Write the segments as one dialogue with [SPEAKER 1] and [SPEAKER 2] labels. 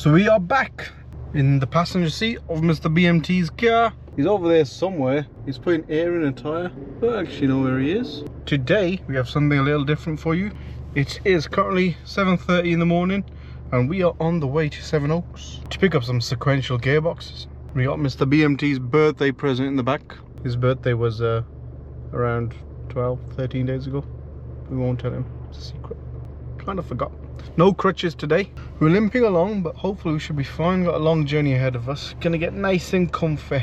[SPEAKER 1] So we are back in the passenger seat of Mr. BMT's car. He's over there somewhere. He's putting air in a tyre. I don't actually know where he is. Today we have something a little different for you. It is currently 7:30 in the morning and we are on the way to Seven Oaks to pick up some sequential gearboxes. We got Mr. BMT's birthday present in the back. His birthday was around 13 days ago. We won't tell him, it's a secret. Kind of forgot. No crutches today. We're limping along, but hopefully we should be fine. Got a long journey ahead of us. Gonna get nice and comfy.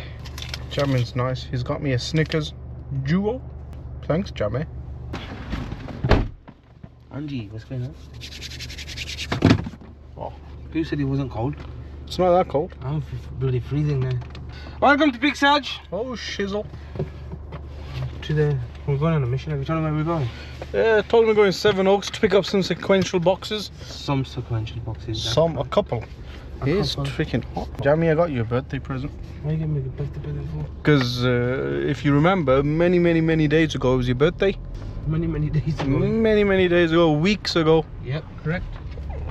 [SPEAKER 1] Jammy's nice. He's got me a Snickers Duo. Thanks, Jammy.
[SPEAKER 2] Angie, what's going on?
[SPEAKER 1] Oh,
[SPEAKER 2] Who said it wasn't cold?
[SPEAKER 1] it's not that cold.
[SPEAKER 2] I'm bloody freezing there. Welcome to Big Saj.
[SPEAKER 1] Oh, shizzle.
[SPEAKER 2] We're going on a mission. Have you told them where we're going?
[SPEAKER 1] Yeah, told him we're going to Seven Oaks to pick up some sequential boxes.
[SPEAKER 2] Some sequential boxes.
[SPEAKER 1] A couple. It's
[SPEAKER 2] couple.
[SPEAKER 1] freaking hot. Jammy, I got you a birthday present.
[SPEAKER 2] Why are you giving me a birthday present for?
[SPEAKER 1] Because if you remember, many days ago, it was your birthday.
[SPEAKER 2] Many days ago.
[SPEAKER 1] Many days ago, weeks ago.
[SPEAKER 2] Yep, correct.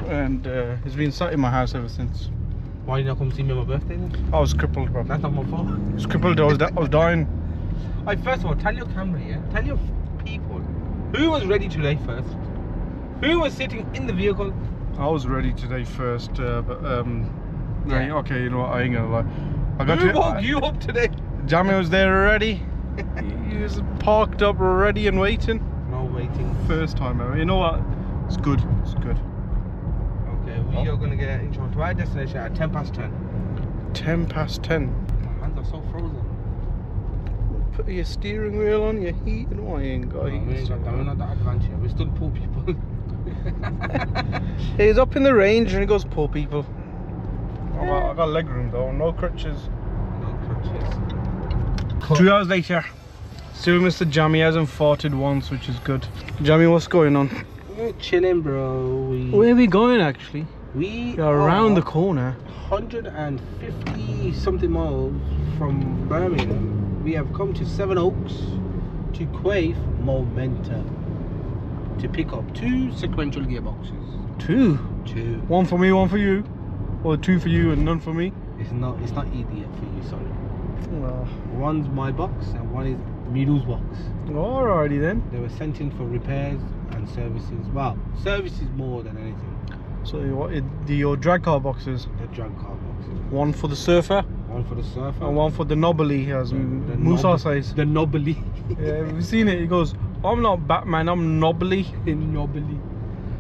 [SPEAKER 1] And it's been sat in my house ever since.
[SPEAKER 2] Why did you not come see me on my birthday then?
[SPEAKER 1] I was crippled, bro.
[SPEAKER 2] That's not my fault.
[SPEAKER 1] I was crippled. I was dying.
[SPEAKER 2] Right, first of all, tell your camera, yeah? Tell your people. Who was ready today first? Who was sitting in the vehicle?
[SPEAKER 1] I was ready today first, but
[SPEAKER 2] Yeah.
[SPEAKER 1] okay, you know what? I ain't gonna lie.
[SPEAKER 2] Who woke you up today?
[SPEAKER 1] Jammy was there already. He was parked up ready and waiting.
[SPEAKER 2] No waiting.
[SPEAKER 1] First time ever. You know what? It's good. It's good.
[SPEAKER 2] Okay, we are gonna get into our destination at 10:10.
[SPEAKER 1] 10:10.
[SPEAKER 2] My hands are so frozen.
[SPEAKER 1] Put your steering wheel on, your heat, and I ain't got heat.
[SPEAKER 2] We're not that advanced yet. We're still poor people.
[SPEAKER 1] He's up in the range and he goes, poor people. I got leg room though, no crutches.
[SPEAKER 2] No crutches.
[SPEAKER 1] 2 hours later, still Mr. Jammy hasn't farted once, which is good. Jammy, what's going on?
[SPEAKER 2] We're chilling, bro.
[SPEAKER 1] Where are we going actually?
[SPEAKER 2] We
[SPEAKER 1] We're around the corner.
[SPEAKER 2] 150 something miles from Birmingham. We have come to Seven Oaks to Quaife Momentum to pick up 2 sequential gearboxes.
[SPEAKER 1] Two?
[SPEAKER 2] 2.
[SPEAKER 1] One for me, one for you? Or 2 for you and none for me?
[SPEAKER 2] It's not idiot for you, sorry.
[SPEAKER 1] Oh.
[SPEAKER 2] One's my box and one is Miru's box.
[SPEAKER 1] Alrighty then.
[SPEAKER 2] They were sent in for repairs and services. Well, services more than anything.
[SPEAKER 1] So your drag car boxes?
[SPEAKER 2] The drug car boxes.
[SPEAKER 1] One for the surfer
[SPEAKER 2] One for the surfer.
[SPEAKER 1] and one for the knobbly, as Musa says.
[SPEAKER 2] The knobbly.
[SPEAKER 1] Yeah, we've seen it. He goes, I'm not Batman, I'm knobbly.
[SPEAKER 2] Knobbly.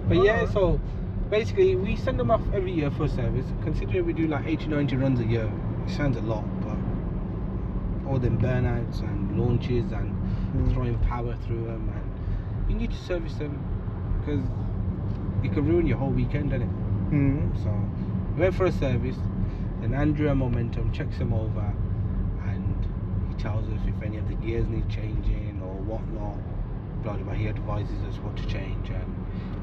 [SPEAKER 2] But yeah, so basically we send them off every year for service. Considering we do like 80-90 runs a year, it sounds a lot, but all them burnouts and launches and throwing power through them, and you need to service them because it can ruin your whole weekend, doesn't it? So we went for a service, and Andrew at Momentum checks them over, and he tells us if any of the gears need changing or whatnot. Blah blah. He advises us what to change, and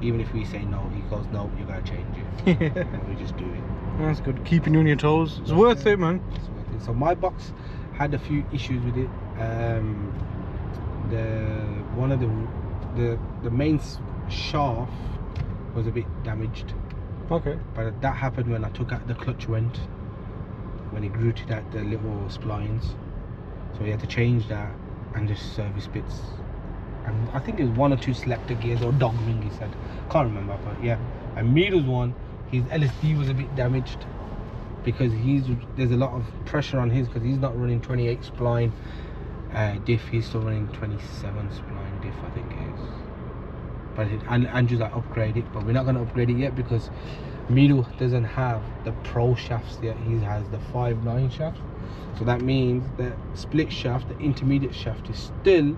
[SPEAKER 2] even if we say no, he goes, no, you gotta change it. And we just do it.
[SPEAKER 1] That's good. Keeping you on your toes. It's worth it, man.
[SPEAKER 2] It's worth it. So my box had a few issues with it. The main shaft was a bit damaged.
[SPEAKER 1] Okay.
[SPEAKER 2] But that happened when I took out the clutch vent, when it rooted out the little splines. So we had to change that and just service bits. And I think it was 1 or 2 selector gears or dog ring, he said. Can't remember, but yeah. And Miru's one, his LSD was a bit damaged because there's a lot of pressure on his because he's not running 28 spline diff. He's still running 27 spline diff, I think it is. But Andrew's like, upgrade it, but we're not going to upgrade it yet because Miru doesn't have the pro shafts yet. He has the 5.9 shaft, so that means the split shaft, the intermediate shaft, is still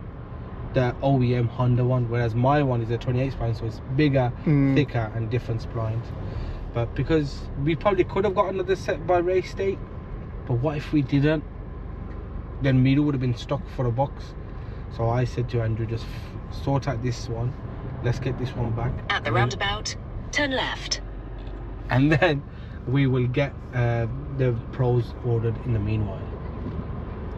[SPEAKER 2] the OEM Honda one, whereas my one is a 28 spline, so it's bigger, thicker, and different splines. But because we probably could have got another set by race date, but what if we didn't? Then Miru would have been stuck for a box. So I said to Andrew, just sort out this one. Let's get this one back.
[SPEAKER 3] At the roundabout, turn left.
[SPEAKER 2] And then we will get the pros ordered in the meanwhile.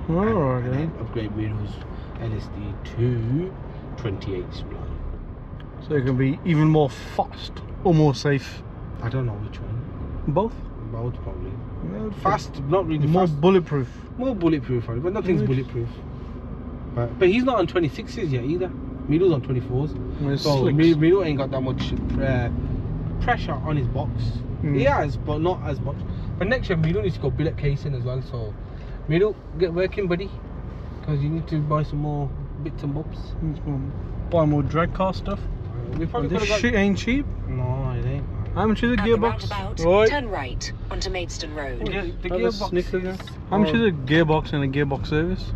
[SPEAKER 1] Alright.
[SPEAKER 2] And then upgrade Miru's LSD to 28 spline.
[SPEAKER 1] So it can be even more fast or more safe.
[SPEAKER 2] I don't know which one.
[SPEAKER 1] Both?
[SPEAKER 2] Both probably.
[SPEAKER 1] Yeah,
[SPEAKER 2] Fast, not really
[SPEAKER 1] more
[SPEAKER 2] fast.
[SPEAKER 1] bulletproof.
[SPEAKER 2] More bulletproof, but nothing's
[SPEAKER 1] Good.
[SPEAKER 2] bulletproof. But he's not on 26s yet either. Milu's on 24s.
[SPEAKER 1] With
[SPEAKER 2] So
[SPEAKER 1] slicks.
[SPEAKER 2] Milu ain't got that much pressure on his box.
[SPEAKER 1] Mm.
[SPEAKER 2] He has, but not as much. But next year Milu needs to go billet casing as well. So Milu, get working, buddy, because you need to buy some more bits and bobs.
[SPEAKER 1] Buy more drag car stuff.
[SPEAKER 2] We probably
[SPEAKER 1] This
[SPEAKER 2] could have
[SPEAKER 1] shit ain't cheap.
[SPEAKER 2] No, it ain't.
[SPEAKER 1] How much is a
[SPEAKER 3] At the
[SPEAKER 1] gearbox?
[SPEAKER 3] roundabout,
[SPEAKER 1] Right.
[SPEAKER 3] turn right onto Maidstone Road.
[SPEAKER 2] The
[SPEAKER 1] Have a Snickers, yeah.
[SPEAKER 2] gearboxes.
[SPEAKER 1] How much is a gearbox and a gearbox service?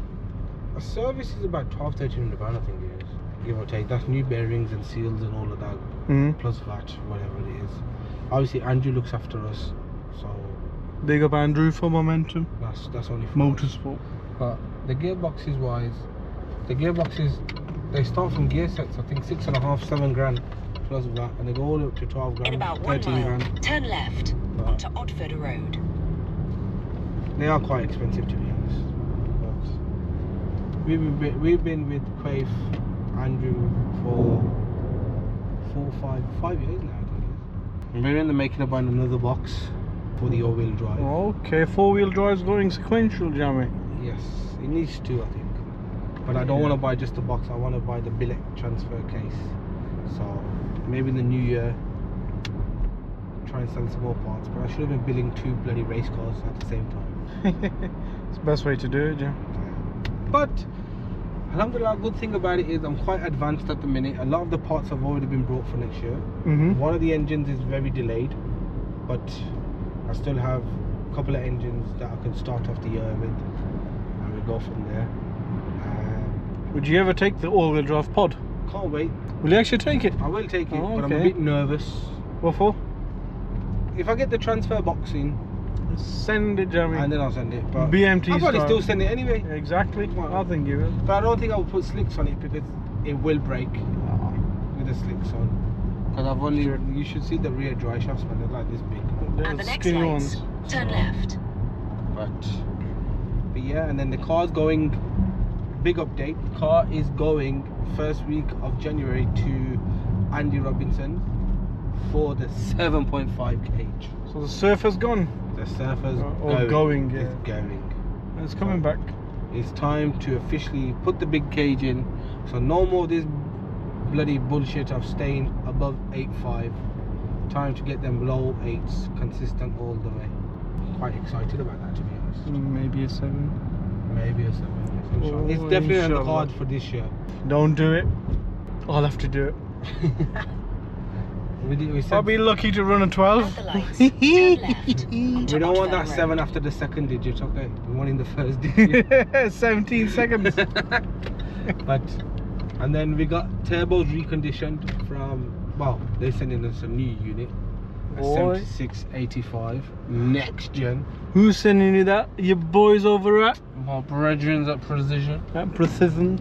[SPEAKER 2] A service is about 1,200–1,300 pound, I think it is, give or take. That's new bearings and seals and all of that, plus VAT, whatever it is. Obviously, Andrew looks after us, so
[SPEAKER 1] Big up Andrew for Momentum
[SPEAKER 2] that's only for us.
[SPEAKER 1] Motorsport.
[SPEAKER 2] But the gearboxes wise, the gearboxes, they start from gear sets, I think 6.5, 7 grand plus VAT, and they go all the way up to 12 grand,
[SPEAKER 3] In about 1
[SPEAKER 2] 13
[SPEAKER 3] mile,
[SPEAKER 2] grand.
[SPEAKER 3] turn left
[SPEAKER 2] But
[SPEAKER 3] onto Odford Road.
[SPEAKER 2] they are quite expensive, to be honest. But we've been with Quaife, Andrew, for 5 years now, I think it is. And we're in the making of buying another box for the all-wheel drive.
[SPEAKER 1] Okay, 4-wheel drive's going sequential, Jamie.
[SPEAKER 2] Yes, it needs to, I think. But I don't want to buy just the box, I want to buy the billet transfer case. So maybe in the new year, try and sell some more parts. But I should have been building 2 bloody race cars at the same time.
[SPEAKER 1] It's the best way to do it, Jam.
[SPEAKER 2] But alhamdulillah, good thing about it is I'm quite advanced at the minute. A lot of the parts have already been brought for next year. One of the engines is very delayed, but I still have a couple of engines that I can start off the year with, and we go from there.
[SPEAKER 1] Would you ever take the all-wheel drive pod?
[SPEAKER 2] Can't wait.
[SPEAKER 1] Will you actually take it?
[SPEAKER 2] I will take it,
[SPEAKER 1] Oh,
[SPEAKER 2] but I'm a
[SPEAKER 1] okay.
[SPEAKER 2] bit nervous.
[SPEAKER 1] What for?
[SPEAKER 2] If I get the transfer box in,
[SPEAKER 1] Send it, Jamie.
[SPEAKER 2] and then I'll send it. But
[SPEAKER 1] BMT
[SPEAKER 2] I'll probably
[SPEAKER 1] style.
[SPEAKER 2] still send it anyway.
[SPEAKER 1] Exactly.
[SPEAKER 2] Well,
[SPEAKER 1] I think you will.
[SPEAKER 2] But I don't think I'll put slicks on it because it will break with the slicks on. Because I've only,
[SPEAKER 1] Sure.
[SPEAKER 2] you should see the rear dry shafts, man, they're like this big.
[SPEAKER 3] At the
[SPEAKER 1] Those
[SPEAKER 3] next
[SPEAKER 1] skinny
[SPEAKER 3] lights,
[SPEAKER 1] ones.
[SPEAKER 3] turn left.
[SPEAKER 2] But yeah, and then the car's going, big update, the car is going first week of January to Andy Robinson for the 7.5 cage.
[SPEAKER 1] So the surfer's gone.
[SPEAKER 2] The surfer's
[SPEAKER 1] going, yeah.
[SPEAKER 2] It's going.
[SPEAKER 1] And it's coming back.
[SPEAKER 2] It's time to officially put the big cage in, so no more this bloody bullshit of staying above 8.5. Time to get them low 8s consistent all the way. Quite excited about that, to be honest.
[SPEAKER 1] Maybe a 7.
[SPEAKER 2] Maybe a 7.
[SPEAKER 1] Oh,
[SPEAKER 2] It's definitely on the
[SPEAKER 1] inshallah.
[SPEAKER 2] card for this year.
[SPEAKER 1] Don't do it. I'll have to do it.
[SPEAKER 2] We said
[SPEAKER 1] I'll be lucky to run a 12.
[SPEAKER 3] At the lights, turn left onto
[SPEAKER 2] we don't want
[SPEAKER 3] Odford
[SPEAKER 2] that
[SPEAKER 3] Road.
[SPEAKER 2] 7 after the second digit, okay? We want in the first digit.
[SPEAKER 1] 17 seconds.
[SPEAKER 2] But and then we got turbos reconditioned from, well, they're sending us a new unit, a
[SPEAKER 1] Boy.
[SPEAKER 2] 7685 next gen.
[SPEAKER 1] Who's sending you that? Your boys over at
[SPEAKER 2] My brethren's at Precision.
[SPEAKER 1] Precision.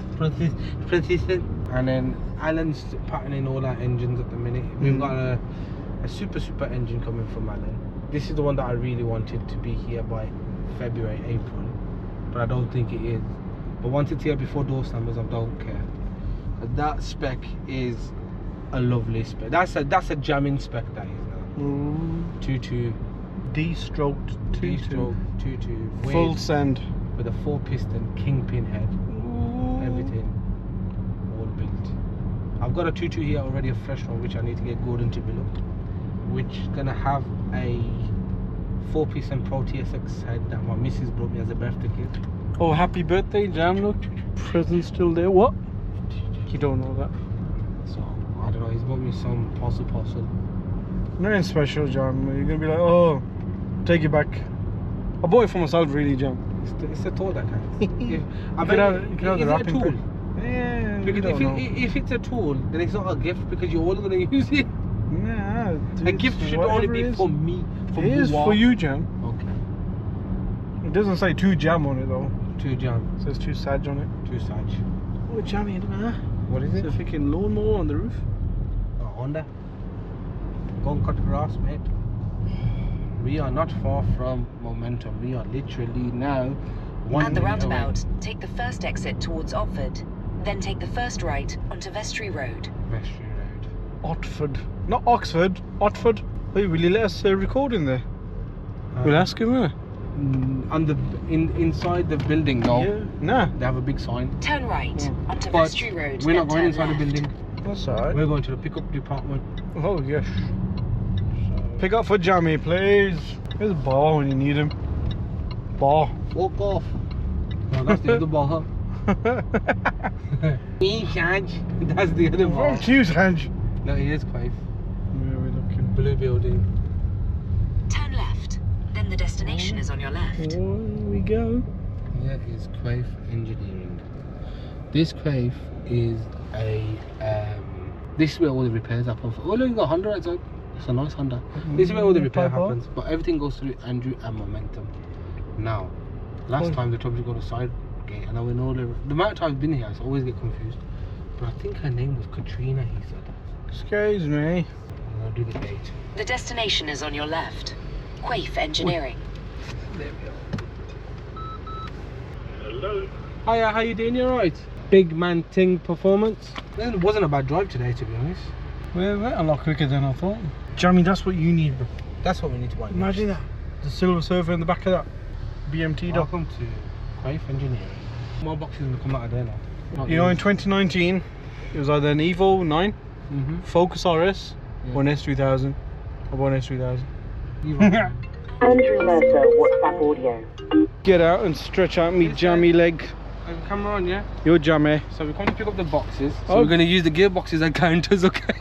[SPEAKER 2] Precision. And then Alan's patterning all our engines at the minute. We've got a super engine coming from Alan. This is the one that I really wanted to be here by February, April, but I don't think it is. But once it's here before door stampers, I don't care. But that spec is a lovely spec. That's a jamming spec, that is now. 2.2
[SPEAKER 1] D-stroked 2.2.
[SPEAKER 2] D-stroke 2.2
[SPEAKER 1] Full
[SPEAKER 2] with,
[SPEAKER 1] send.
[SPEAKER 2] with a 4-piston kingpin head. Everything all built. I've got a 2.2 here already, a fresh one, which I need to get Gordon to build up, which is gonna have a 4-piston Pro TSX head that my missus brought me as a birthday gift.
[SPEAKER 1] Oh, happy birthday, Jam. Look, present still there. What? You don't know that.
[SPEAKER 2] So I don't know, he's bought me some parcel.
[SPEAKER 1] Nothing special, Jam. You're gonna be like, oh, take it back. I bought it for myself, really, Jam.
[SPEAKER 2] It's a tool that counts.
[SPEAKER 1] You could have the wrapping
[SPEAKER 2] tool.
[SPEAKER 1] paper. Yeah,
[SPEAKER 2] Because
[SPEAKER 1] you don't know.
[SPEAKER 2] if it's a tool, then it's not a gift because you're all gonna use it.
[SPEAKER 1] Nah,
[SPEAKER 2] A gift should only
[SPEAKER 1] whatever
[SPEAKER 2] be
[SPEAKER 1] it is.
[SPEAKER 2] for me. For
[SPEAKER 1] It is
[SPEAKER 2] Bouwa.
[SPEAKER 1] for you, Jam.
[SPEAKER 2] Okay.
[SPEAKER 1] It doesn't say 2 Jam on it though.
[SPEAKER 2] 2 jam,
[SPEAKER 1] It says 2 Saj on it.
[SPEAKER 2] 2 Saj.
[SPEAKER 1] Oh, Jammy, look at that.
[SPEAKER 2] What is
[SPEAKER 1] It's
[SPEAKER 2] it?
[SPEAKER 1] a freaking lawnmower on the roof.
[SPEAKER 2] A Honda. Go and cut grass, mate. We are not far from Momentum. We are literally now 1
[SPEAKER 3] At the
[SPEAKER 2] minute
[SPEAKER 3] roundabout, take the first exit towards Otford, then take the first right onto Vestry Road.
[SPEAKER 2] away. Vestry Road.
[SPEAKER 1] Otford. Not Oxford, Otford. Wait, will you let us record in there? We'll ask him, huh?
[SPEAKER 2] On the inside the building, no.
[SPEAKER 1] Yeah. Nah.
[SPEAKER 2] They have a big sign.
[SPEAKER 3] Turn right onto
[SPEAKER 2] But
[SPEAKER 3] Vestry Road.
[SPEAKER 2] we're not
[SPEAKER 3] then
[SPEAKER 2] going
[SPEAKER 3] turn
[SPEAKER 2] inside
[SPEAKER 3] left.
[SPEAKER 2] the building.
[SPEAKER 1] That's alright.
[SPEAKER 2] We're going to the pickup department.
[SPEAKER 1] Oh, yes. Pick up for Jammy, please. Where's Bar when you need him? Bar.
[SPEAKER 2] Walk off. No, that's the other bar. Big Saj. That's the other bar.
[SPEAKER 1] From Tuesday.
[SPEAKER 2] No, it is Quaife.
[SPEAKER 1] Where are we looking?
[SPEAKER 2] Blue building.
[SPEAKER 3] Turn left. Then the destination is on your left.
[SPEAKER 1] There we go.
[SPEAKER 2] Here is Quaife Engineering. This Quaife is a this is where all the repairs happen. Oh look, you got Honda outside. It's a nice Honda. This is where all the repair happens, but everything goes through Andrew and Momentum. Now, last time they told me to go to side gate, and I went all the amount of times I've been here, I always get confused. But I think her name was Katrina. He said.
[SPEAKER 1] Excuse me.
[SPEAKER 2] I'll do the date.
[SPEAKER 3] The destination is on your left. Quaife Engineering.
[SPEAKER 2] There we go. Hello. Hiya, how you doing? You alright? Big man Ting performance. It wasn't a bad drive today, to be honest.
[SPEAKER 1] We're a lot quicker than I thought. Jammy, that's what you need, bro.
[SPEAKER 2] That's what we need to buy.
[SPEAKER 1] Imagine that. The silver surfer in the back of that BMT dog.
[SPEAKER 2] Welcome to Quaife Engineering. More boxes will come out of there now. Not
[SPEAKER 1] You know, in
[SPEAKER 2] yours.
[SPEAKER 1] 2019, it was either an Evo 9, Focus RS, or an S3000. I bought an S3000.
[SPEAKER 4] Andrew Mercer, WhatsApp audio.
[SPEAKER 1] Get out and stretch out me jammy leg.
[SPEAKER 2] Camera on, yeah?
[SPEAKER 1] You're jammy.
[SPEAKER 2] So we're going to pick up the boxes. So
[SPEAKER 1] Oh.
[SPEAKER 2] we're going to use the gearboxes as counters, okay?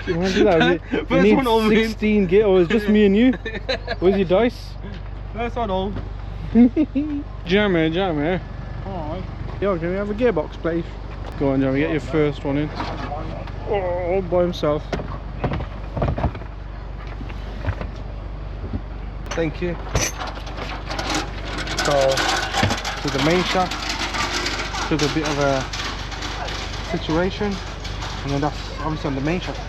[SPEAKER 1] Imagine that. You
[SPEAKER 2] First
[SPEAKER 1] need
[SPEAKER 2] one all me.
[SPEAKER 1] 16 gear. Oh, it's just me and you. Where's your dice?
[SPEAKER 2] First one all.
[SPEAKER 1] Jammy, jammy. Alright. Yo, can we have a gearbox, please? Go on, Jammy, get your first one in. Oh, all by himself.
[SPEAKER 2] Thank you. So, to the main shaft, took a bit of a situation, and then that's obviously on the main shaft.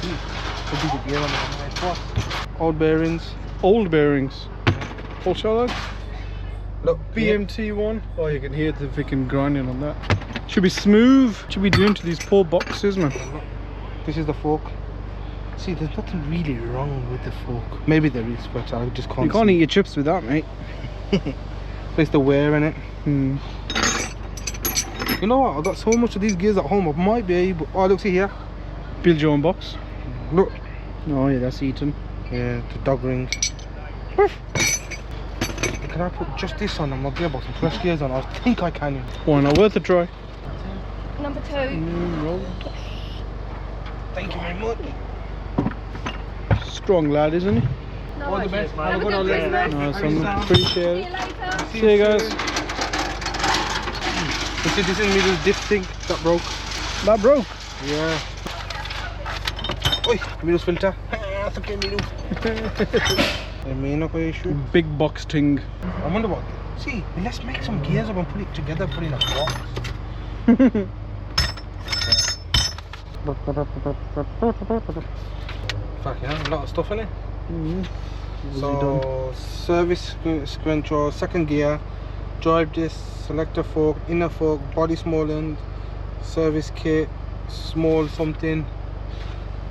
[SPEAKER 2] We'll do the gear on the main. Old bearings.
[SPEAKER 1] Old bearings. Full solid.
[SPEAKER 2] Look,
[SPEAKER 1] BMT one. Oh, you can hear the freaking grinding on that. Should be smooth. Should be doing to these poor boxes, man.
[SPEAKER 2] this is the fork. See, there's nothing really wrong with the fork. Maybe there is, but I just can't.
[SPEAKER 1] You can't
[SPEAKER 2] see.
[SPEAKER 1] eat your chips with that, mate.
[SPEAKER 2] There's the wear in it.
[SPEAKER 1] Hmm.
[SPEAKER 2] You know what? I've got so much of these gears at home. I might be able. Oh, look, see here.
[SPEAKER 1] Build your own box.
[SPEAKER 2] Look.
[SPEAKER 1] Oh yeah, that's eaten.
[SPEAKER 2] Yeah, the dog ring. Can I put just this on my gearbox and press gears on? I think I can.
[SPEAKER 1] Why not? Worth a try.
[SPEAKER 4] Number 2.
[SPEAKER 2] Thank you very much.
[SPEAKER 1] Strong lad, isn't he?
[SPEAKER 2] All the best.
[SPEAKER 4] Have a
[SPEAKER 2] good
[SPEAKER 4] good
[SPEAKER 2] holiday.
[SPEAKER 4] Christmas.
[SPEAKER 1] Nice, appreciate it.
[SPEAKER 4] later.
[SPEAKER 1] See you guys.
[SPEAKER 2] You see, this is middle diff thing that broke.
[SPEAKER 1] That broke.
[SPEAKER 2] Yeah. Oi, middle filter. That's okay, middle. I mean, no issue.
[SPEAKER 1] Big box ting.
[SPEAKER 2] I wonder what. See, let's make some gears up and put it together, put it in a box. Fuck yeah, a lot of stuff in it. So, service sequential, second gear, drive disc, selector fork, inner fork, body small end, service kit, small something,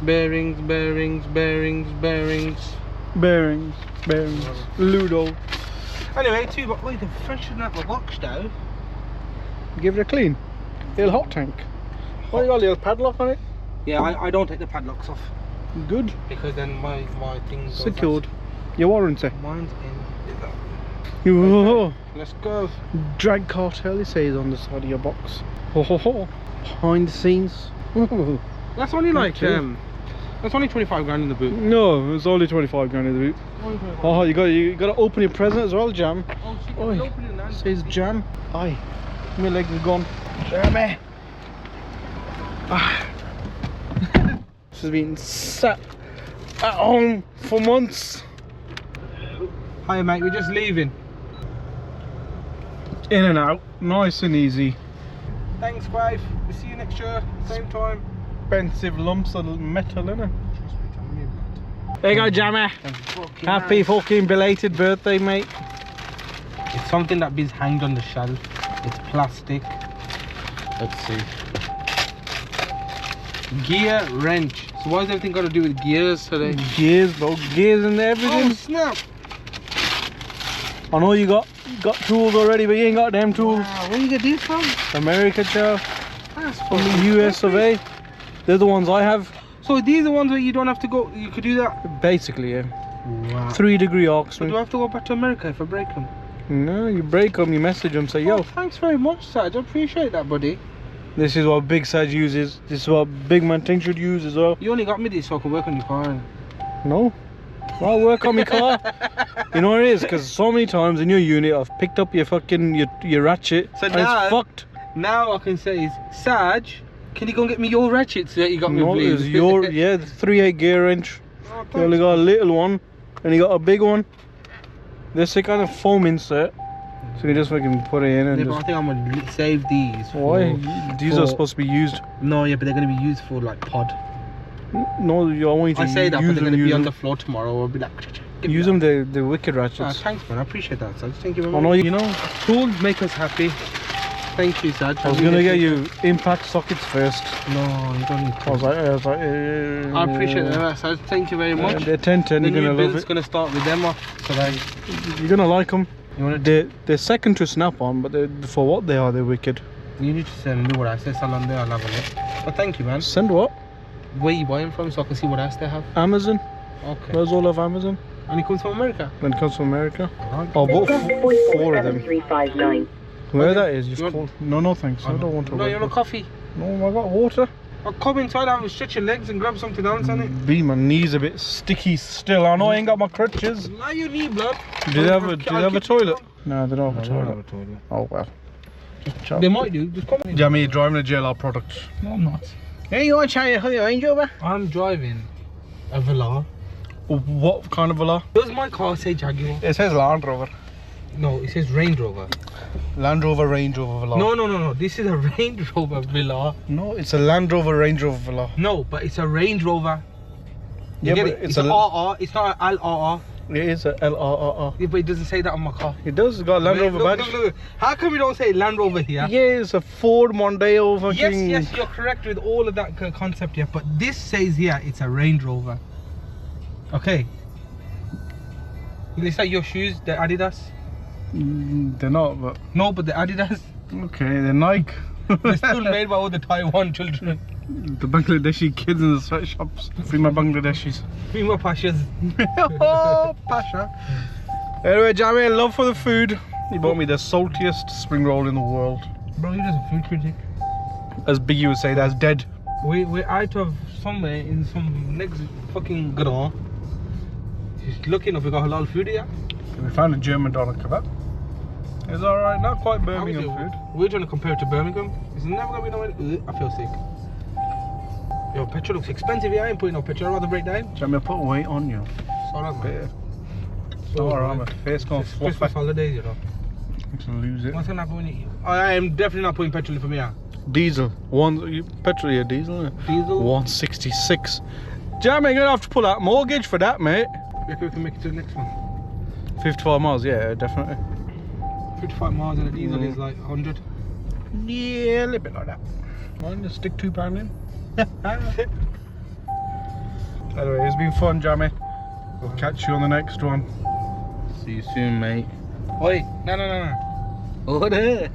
[SPEAKER 2] bearings, bearings, bearings, bearings.
[SPEAKER 1] Bearings, bearings. Ludo.
[SPEAKER 2] Anyway, but wait, they're freshening up the box now.
[SPEAKER 1] Give it a clean. Little hot tank. Oh, you got a little padlock on it.
[SPEAKER 2] Yeah, I don't take the padlocks off
[SPEAKER 1] Good.
[SPEAKER 2] because then my thing goes
[SPEAKER 1] Secured. Your warranty.
[SPEAKER 2] Mine's in.
[SPEAKER 1] Whoa.
[SPEAKER 2] Let's go.
[SPEAKER 1] Drag cartel, it says on the side of your box. Ho ho ho. Behind the scenes. Oh.
[SPEAKER 2] That's only like
[SPEAKER 1] too.
[SPEAKER 2] that's only 25 grand in the boot.
[SPEAKER 1] No, it's only 25 grand in the boot. Oh, you got to open your present as well, Jam.
[SPEAKER 2] Oh, shit,
[SPEAKER 1] Oi.
[SPEAKER 2] open it now.
[SPEAKER 1] Says Jam. Aye. My leg is gone. Jammy. Ah. This has been sat at home for months.
[SPEAKER 2] Hi mate, we're just leaving.
[SPEAKER 1] In and out, nice and easy.
[SPEAKER 2] Thanks, Quaife. We'll see you next year, same time.
[SPEAKER 1] Expensive lumps of metal, innit? There you go, Jammy. Happy fucking belated birthday, mate.
[SPEAKER 2] It's something that is hanged on the shelf. It's plastic. Let's see. Gear wrench. So why has everything got to do with gears today?
[SPEAKER 1] Gears, bro. Gears and
[SPEAKER 2] Oh
[SPEAKER 1] everything.
[SPEAKER 2] snap!
[SPEAKER 1] I know you got tools already, but you ain't got them tools.
[SPEAKER 2] Wow, where you get these from?
[SPEAKER 1] America, Joe.
[SPEAKER 2] That's
[SPEAKER 1] From the US of A. They're the ones I have.
[SPEAKER 2] So these are the ones where you don't have to go, you could do that?
[SPEAKER 1] Basically, yeah.
[SPEAKER 2] Wow.
[SPEAKER 1] 3-degree arc
[SPEAKER 2] So do
[SPEAKER 1] swing.
[SPEAKER 2] I have to go back to America if I break them?
[SPEAKER 1] No, you break them, you message them, say, yo,
[SPEAKER 2] Oh, thanks very much, Saj. I appreciate that, buddy.
[SPEAKER 1] this is what Big Saj uses. This is what Big Man Ting should use as well.
[SPEAKER 2] You only got me this so I can work on your car.
[SPEAKER 1] No. I'll work on my car. You know what it is? Because so many times in your unit I've picked up your fucking your ratchet
[SPEAKER 2] So
[SPEAKER 1] and
[SPEAKER 2] now-
[SPEAKER 1] it's fucked.
[SPEAKER 2] Now I can say is, Saj, can you go and get me your ratchets that you got me,
[SPEAKER 1] No,
[SPEAKER 2] please?
[SPEAKER 1] it's your the 3/8 gear wrench.
[SPEAKER 2] Oh,
[SPEAKER 1] You only
[SPEAKER 2] thanks.
[SPEAKER 1] got a little one and you got a big one. This is kind of foam insert. So you just fucking put it in and
[SPEAKER 2] Yeah, but I
[SPEAKER 1] just
[SPEAKER 2] think I'm gonna save these.
[SPEAKER 1] why? These are
[SPEAKER 2] for-
[SPEAKER 1] supposed to be used.
[SPEAKER 2] No, yeah, but they're gonna be used for like pod.
[SPEAKER 1] No, I want you to
[SPEAKER 2] I say that, but
[SPEAKER 1] use
[SPEAKER 2] they're
[SPEAKER 1] them.
[SPEAKER 2] gonna be
[SPEAKER 1] Use
[SPEAKER 2] on
[SPEAKER 1] them.
[SPEAKER 2] the floor tomorrow. I'll be like, give me
[SPEAKER 1] Use
[SPEAKER 2] that.
[SPEAKER 1] them. The wicked
[SPEAKER 2] Ah,
[SPEAKER 1] ratchets.
[SPEAKER 2] thanks, man. I appreciate that, Saj. Thank you very
[SPEAKER 1] I
[SPEAKER 2] much.
[SPEAKER 1] know you know.
[SPEAKER 2] Tools make us happy. Thank you, Saj.
[SPEAKER 1] I was gonna get you impact sockets first.
[SPEAKER 2] No, you don't need.
[SPEAKER 1] I was like,
[SPEAKER 2] I appreciate that, Saj. Thank you very much.
[SPEAKER 1] They're 1010.
[SPEAKER 2] The
[SPEAKER 1] You're gonna
[SPEAKER 2] new
[SPEAKER 1] love
[SPEAKER 2] build's
[SPEAKER 1] it.
[SPEAKER 2] gonna start with them off today.
[SPEAKER 1] You're gonna like them.
[SPEAKER 2] You wanna do?
[SPEAKER 1] They're second to snap on, but for what they are, they're wicked.
[SPEAKER 2] You need to send me what I say, Salon there. I'll have a look. But thank you, man.
[SPEAKER 1] Send what?
[SPEAKER 2] Where you buying from, so I can see what else they have.
[SPEAKER 1] Amazon.
[SPEAKER 2] Okay.
[SPEAKER 1] Those all of Amazon.
[SPEAKER 2] And it comes from America.
[SPEAKER 1] When it comes from America.
[SPEAKER 2] Right.
[SPEAKER 1] I bought 4 of them.
[SPEAKER 4] 359.
[SPEAKER 1] Where that is? Just
[SPEAKER 2] You
[SPEAKER 1] call. No, thanks. I don't want to.
[SPEAKER 2] No, you want a coffee?
[SPEAKER 1] No, I got water.
[SPEAKER 2] I'll come inside, have a stretch your legs and grab something else on it.
[SPEAKER 1] B, my knees a bit sticky still. I know I ain't got my crutches.
[SPEAKER 2] Now you need blood.
[SPEAKER 1] Do they have a toilet? No, they don't have a toilet.
[SPEAKER 2] toilet.
[SPEAKER 1] Oh well.
[SPEAKER 2] They might do. Just come in.
[SPEAKER 1] Yeah, me driving a JLR product.
[SPEAKER 2] No, I'm not.
[SPEAKER 1] Hey, you want to try your Range Rover?
[SPEAKER 2] I'm driving a Velar.
[SPEAKER 1] What kind of Velar?
[SPEAKER 2] Does my car say Jaguar?
[SPEAKER 1] It says Land Rover.
[SPEAKER 2] No, it says Range Rover.
[SPEAKER 1] Land Rover Range Rover Velar.
[SPEAKER 2] No. This is a Range Rover Velar.
[SPEAKER 1] No, it's a Land Rover Range Rover Velar.
[SPEAKER 2] No, but it's a Range Rover. You
[SPEAKER 1] Yeah,
[SPEAKER 2] get
[SPEAKER 1] but
[SPEAKER 2] it?
[SPEAKER 1] it's
[SPEAKER 2] It's
[SPEAKER 1] a-
[SPEAKER 2] an RR. It's not an LRR.
[SPEAKER 1] It is a LRRR.
[SPEAKER 2] Yeah, but it doesn't say that on my car.
[SPEAKER 1] It does. It's got a Land
[SPEAKER 2] Wait,
[SPEAKER 1] Rover
[SPEAKER 2] look,
[SPEAKER 1] badge.
[SPEAKER 2] look. How come we don't say Land Rover here?
[SPEAKER 1] Yeah, it's a Ford Mondeo fucking.
[SPEAKER 2] Yes, you're correct with all of that concept here, but this says here it's a Range Rover. Okay. Is that your shoes, the Adidas?
[SPEAKER 1] They're not, but
[SPEAKER 2] No, but the Adidas,
[SPEAKER 1] okay, they're Nike.
[SPEAKER 2] they're still made by all the Taiwan children.
[SPEAKER 1] The Bangladeshi kids in the sweatshops. Free my Bangladeshis.
[SPEAKER 2] Prima Pashas.
[SPEAKER 1] Oh, Pasha. Anyway, Jamie, love for the food. He bought me the saltiest spring roll in the world.
[SPEAKER 2] Bro, you're just a food critic.
[SPEAKER 1] As Biggie would say, that's dead.
[SPEAKER 2] We're out of somewhere in some next fucking grand. Just looking up, we got halal food here.
[SPEAKER 1] We found a German doner kebab. It's alright, not quite Birmingham food.
[SPEAKER 2] We're trying to compare it to Birmingham. It's never gonna be nowhere. I feel sick. Yo, petrol looks expensive here. I ain't putting no petrol. I'd rather break down.
[SPEAKER 1] Jamie, put weight on you.
[SPEAKER 2] It's alright, man.
[SPEAKER 1] Bit. It's alright, my face going
[SPEAKER 2] It's
[SPEAKER 1] fluffy.
[SPEAKER 2] Christmas holidays, you know.
[SPEAKER 1] To lose it.
[SPEAKER 2] What's gonna happen when you... I am definitely not putting petrol in for me.
[SPEAKER 1] Diesel. Petrol, yeah, diesel. Isn't it?
[SPEAKER 2] Diesel.
[SPEAKER 1] 166. Jamie, you're gonna have to pull out mortgage for that, mate.
[SPEAKER 2] Reckon we can make it to the next one.
[SPEAKER 1] 55 miles, yeah, definitely.
[SPEAKER 2] 55 miles and a diesel is like 100.
[SPEAKER 1] Yeah, a little bit like that. Mind just stick £2 in. Anyway, it's been fun, Jamie. We'll catch you on the next one.
[SPEAKER 2] See you soon, mate. Oi, no. Order.